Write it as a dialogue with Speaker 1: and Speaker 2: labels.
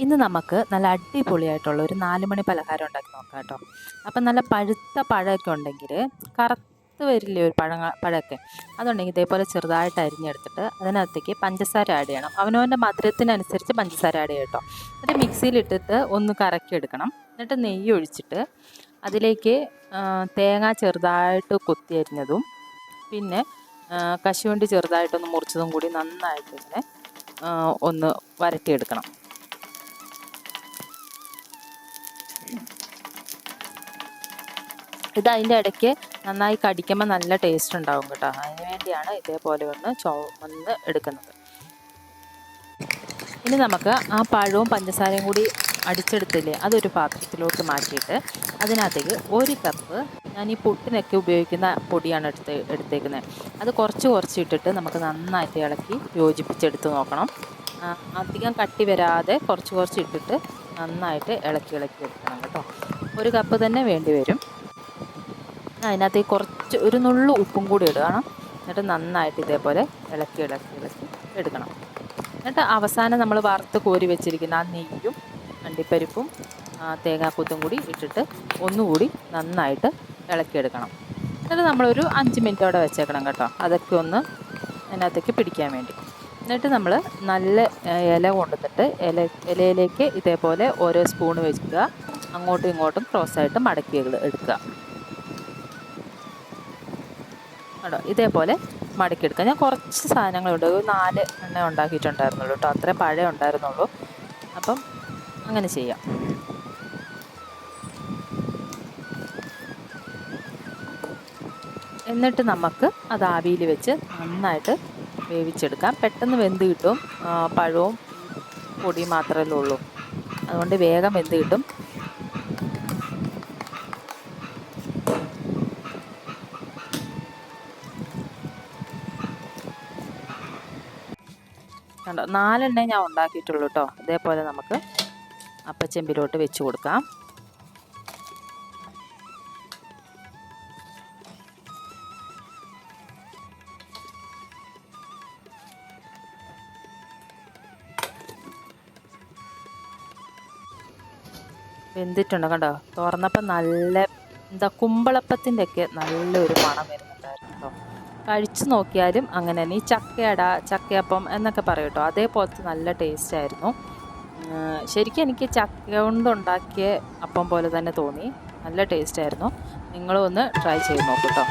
Speaker 1: ഇന്ന് നമുക്ക് നല്ല അടിപൊളിയായിട്ടുള്ള ഒരു 4 മണി പലഹാരം ഉണ്ടാക്കി നോക്കാം കേട്ടോ. അപ്പം നല്ല പഴുത്ത പഴമൊക്കെ ഉണ്ടെങ്കിൽ, കറുത്ത് വരില്ലേ ഒരു പഴമൊക്കെ, അതുണ്ടെങ്കിൽ ഇതേപോലെ ചെറുതായിട്ട് അരിഞ്ഞെടുത്തിട്ട് അതിനകത്തേക്ക് പഞ്ചസാര ആഡ് ചെയ്യണം. അവനവൻ്റെ മധുരത്തിനനുസരിച്ച് പഞ്ചസാര ആഡ് ചെയ്യും കേട്ടോ. എന്നിട്ട് മിക്സിയിലിട്ടിട്ട് ഒന്ന് കറക്കിയെടുക്കണം. എന്നിട്ട് നെയ്യ് ഒഴിച്ചിട്ട് അതിലേക്ക് തേങ്ങ ചെറുതായിട്ട് കൊത്തി അരിഞ്ഞതും പിന്നെ കശുവണ്ടി ചെറുതായിട്ടൊന്ന് മുറിച്ചതും കൂടി നന്നായിട്ട് ഇങ്ങനെ ഒന്ന് വരട്ടിയെടുക്കണം. ഇത് അതിൻ്റെ ഇടയ്ക്ക് നന്നായി കടിക്കുമ്പോൾ നല്ല ടേസ്റ്റ് ഉണ്ടാവും കേട്ടോ. അതിന് വേണ്ടിയാണ് ഇതേപോലെ ഒന്ന് എടുക്കുന്നത്. ഇനി നമുക്ക് ആ പഴവും പഞ്ചസാരയും കൂടി അടിച്ചെടുത്തില്ലേ, അതൊരു പാത്രത്തിലോട്ട് മാറ്റിയിട്ട് അതിനകത്തേക്ക് 1 കപ്പ്, ഞാൻ ഈ പുട്ടിനൊക്കെ ഉപയോഗിക്കുന്ന പൊടിയാണ് എടുത്തേക്കുന്നത്, അത് കുറച്ച് ഇട്ടിട്ട് നമുക്ക് നന്നായിട്ട് ഇളക്കി യോജിപ്പിച്ചെടുത്ത് നോക്കണം. അധികം കട്ടി വരാതെ കുറച്ച് ഇട്ടിട്ട് നന്നായിട്ട് ഇളക്കി എടുക്കണം കേട്ടോ. 1 കപ്പ് തന്നെ വേണ്ടി വരും. അതിനകത്തേക്ക് ഒരു നുള്ളു ഉപ്പും കൂടി ഇടണം. എന്നിട്ട് നന്നായിട്ട് ഇതേപോലെ ഇളക്കി എടുക്കണം. എന്നിട്ട് അവസാനം നമ്മൾ വറുത്ത് കോരി വെച്ചിരിക്കുന്ന ആ നെയ്യും അണ്ടിപ്പരിപ്പും തേങ്ങാക്കൊത്തും കൂടി ഇട്ടിട്ട് ഒന്നുകൂടി നന്നായിട്ട് ഇളക്കിയെടുക്കണം. എന്നിട്ട് നമ്മളൊരു 5 മിനിറ്റോടെ വെച്ചേക്കണം കേട്ടോ, അതൊക്കെ ഒന്ന് അതിനകത്തേക്ക് പിടിക്കാൻ വേണ്ടി. എന്നിട്ട് നമ്മൾ നല്ല ഇല കൊണ്ടുവന്നിട്ട് ഇലയിലേക്ക് ഇതേപോലെ ഓരോ സ്പൂണ് വെക്കുക, അങ്ങോട്ടും ഇങ്ങോട്ടും ക്രോസായിട്ട് മടക്കി എടുക്കുക കേട്ടോ. ഇതേപോലെ മടക്കിയെടുക്കുക. ഞാൻ കുറച്ച് സാധനങ്ങളുണ്ട്, ഒരു 4 എണ്ണ ഉണ്ടാക്കിയിട്ടുണ്ടായിരുന്നുള്ളൂ കേട്ടോ, അത്രേ പഴം ഉണ്ടായിരുന്നുള്ളൂ. അപ്പം അങ്ങനെ ചെയ്യാം. എന്നിട്ട് നമുക്ക് അത് ആവിയിൽ വെച്ച് നന്നായിട്ട് വേവിച്ചെടുക്കാം. പെട്ടെന്ന് വെന്ത് കിട്ടും. പഴവും പൊടിയും മാത്രമല്ലേ ഉള്ളൂ, അതുകൊണ്ട് വേഗം വെന്ത് കിട്ടും. കണ്ടോ, 4 എണ്ണ ഞാൻ ഉണ്ടാക്കിയിട്ടുള്ളൂ കേട്ടോ. ഇതേപോലെ നമുക്ക് അപ്പച്ചെമ്പിലോട്ട് വെച്ച് കൊടുക്കാം. വെന്തിട്ടുണ്ട് കണ്ടോ, തുറന്നപ്പോൾ നല്ല കുമ്പളപ്പത്തിൻ്റെ ഒക്കെ നല്ലൊരു മണം വരുന്നുണ്ടായിരുന്നു കേട്ടോ. കഴിച്ചു നോക്കിയാലും അങ്ങനെ തന്നെ. ഈ ചക്കയപ്പം എന്നൊക്കെ പറയും കേട്ടോ, അതേപോലത്തെ നല്ല ടേസ്റ്റ് ആയിരുന്നു. ശരിക്കും എനിക്ക് ചക്ക കൊണ്ടുണ്ടാക്കിയ അപ്പം പോലെ തന്നെ തോന്നി. നല്ല ടേസ്റ്റ് ആയിരുന്നു. നിങ്ങളും ഒന്ന് ട്രൈ ചെയ്ത് നോക്കൂ കേട്ടോ.